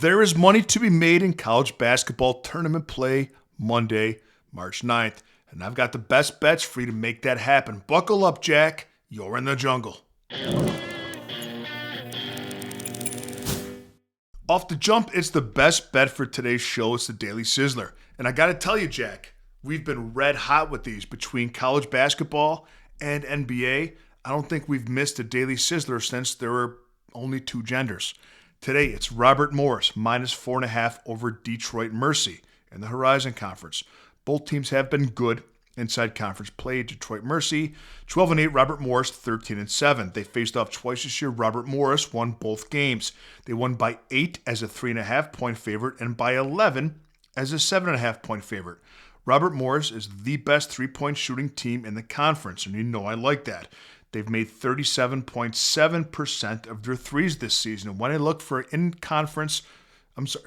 There is money to be made in college basketball tournament play Monday, March 9th, and I've got the best bets for you to make that happen. Buckle up, Jack. You're in the jungle. Off the jump, it's the best bet for today's show. It's the Daily Sizzler. And I got to tell you, Jack, we've been red hot with these between college basketball and NBA. I don't think we've missed a Daily Sizzler since there were only two genders. Today, it's Robert Morris, minus 4.5 over Detroit Mercy in the Horizon Conference. Both teams have been good inside conference play. Detroit Mercy, 12-8. Robert Morris, 13-7. They faced off twice this year. Robert Morris won both games. They won by 8 as a 3.5-point favorite and by 11 as a 7.5-point favorite. Robert Morris is the best three-point shooting team in the conference, and you know I like that. They've made 37.7% of their threes this season. And when I look for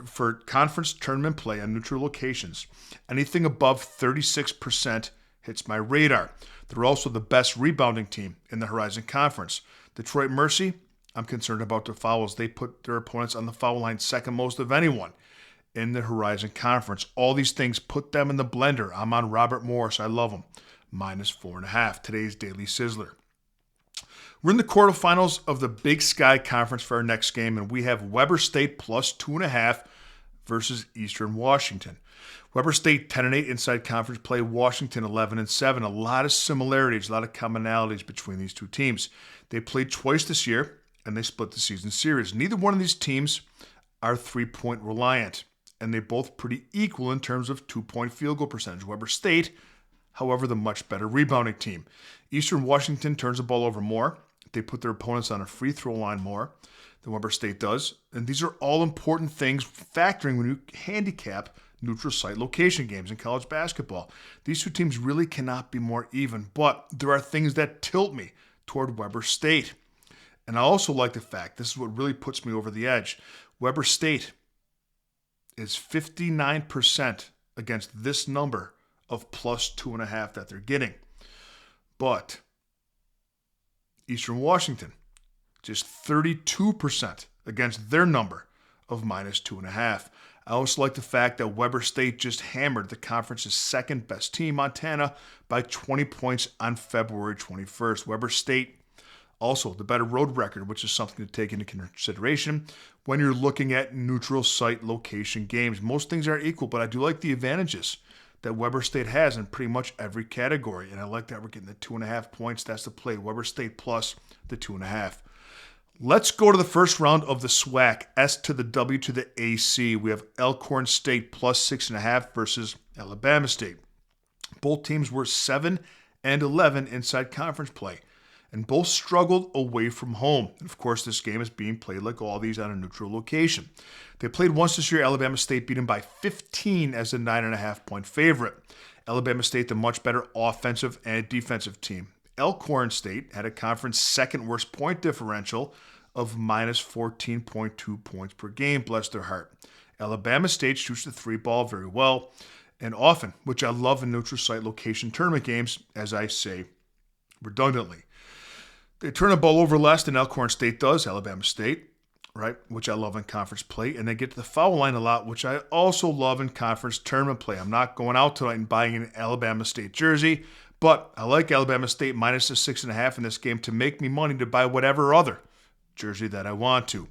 for conference tournament play on neutral locations, anything above 36% hits my radar. They're also the best rebounding team in the Horizon Conference. Detroit Mercy, I'm concerned about their fouls. They put their opponents on the foul line second most of anyone in the Horizon Conference. All these things put them in the blender. I'm on Robert Morris. I love him. Minus 4.5. Today's Daily Sizzler. We're in the quarterfinals of the Big Sky Conference for our next game, and we have Weber State plus 2.5 versus Eastern Washington. Weber State 10-8 inside conference play, Washington 11-7. A lot of similarities, a lot of commonalities between these two teams. They played twice this year, and they split the season series. Neither one of these teams are three-point reliant, and they're both pretty equal in terms of two-point field goal percentage. Weber State, however, the much better rebounding team. Eastern Washington turns the ball over more. They put their opponents on a free throw line more than Weber State does. And these are all important things factoring when you handicap neutral site location games in college basketball. These two teams really cannot be more even, but there are things that tilt me toward Weber State. And I also like the fact, this is what really puts me over the edge, Weber State is 59% against this number of plus 2.5 that they're getting. But Eastern Washington, just 32% against their number of minus 2.5. I also like the fact that Weber State just hammered the conference's second best team, Montana, by 20 points on February 21st. Weber State, also the better road record, which is something to take into consideration when you're looking at neutral site location games. Most things are equal, but I do like the advantages that Weber State has in pretty much every category. And I like that we're getting the 2.5 points. That's the play. Weber State plus the 2.5. Let's go to the first round of the SWAC. S to the W to the AC. We have Elkhorn State plus 6.5 versus Alabama State. Both teams were 7-11 inside conference play, and both struggled away from home. And of course, this game is being played like all these on a neutral location. They played once this year. Alabama State beat them by 15 as a 9.5-point favorite. Alabama State, the much better offensive and defensive team. Elkhorn State had a conference second worst point differential of minus 14.2 points per game, bless their heart. Alabama State shoots the three ball very well and often, which I love in neutral site location tournament games, as I say redundantly. They turn the ball over less than Elkhorn State does, Alabama State, right, which I love in conference play. And they get to the foul line a lot, which I also love in conference tournament play. I'm not going out tonight and buying an Alabama State jersey, but I like Alabama State minus a 6.5 in this game to make me money to buy whatever other jersey that I want to.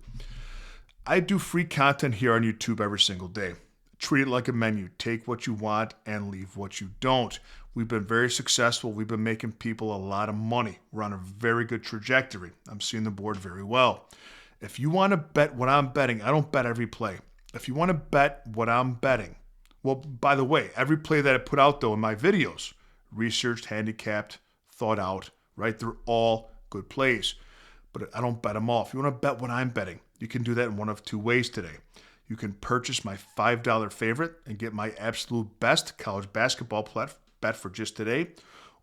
I do free content here on YouTube every single day. Treat it like a menu. Take what you want and leave what you don't. We've been very successful. We've been making people a lot of money. We're on a very good trajectory. I'm seeing the board very well. If you want to bet what I'm betting, I don't bet every play. If you want to bet what I'm betting, well, by the way, every play that I put out, though, in my videos, researched, handicapped, thought out, right? They're all good plays. But I don't bet them all. If you want to bet what I'm betting, you can do that in one of two ways today. You can purchase my $5 favorite and get my absolute best college basketball bet for just today.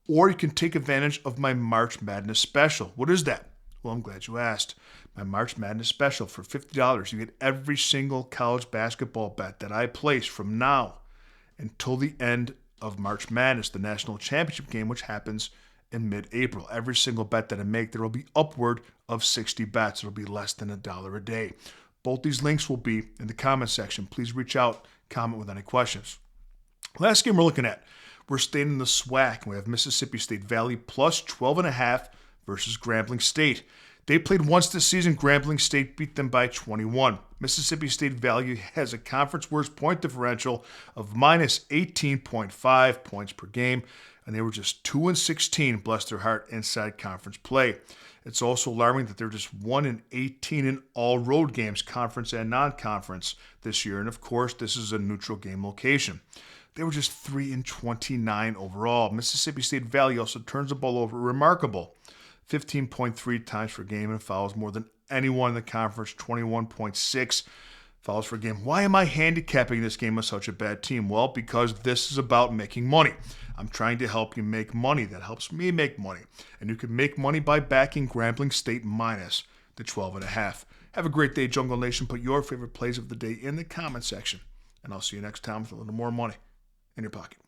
Or you can take advantage of my March Madness special. What is that? Well, I'm glad you asked. My March Madness special for $50. You get every single college basketball bet that I place from now until the end of March Madness, the national championship game, which happens in mid-April. Every single bet that I make, there will be upward of 60 bets. It'll be less than $1 a day. Both these links will be in the comment section. Please reach out, comment with any questions. Last game we're looking at, we're staying in the SWAC, and we have Mississippi State Valley plus 12.5 versus Grambling State. They played once this season. Grambling State beat them by 21. Mississippi State Valley has a conference worst point differential of minus 18.5 points per game, and they were just 2-16, bless their heart, inside conference play. It's also alarming that they're just 1-18 in all road games, conference and non-conference this year, and of course, this is a neutral game location. They were just 3-29 overall. Mississippi State Valley also turns the ball over remarkable 15.3 times per game and fouls more than anyone in the conference, 21.6 fouls per game. Why am I handicapping this game with such a bad team? Well, because this is about making money. I'm trying to help you make money. That helps me make money. And you can make money by backing Grambling State minus the 12.5. Have a great day, Jungle Nation. Put your favorite plays of the day in the comment section. And I'll see you next time with a little more money in your pocket.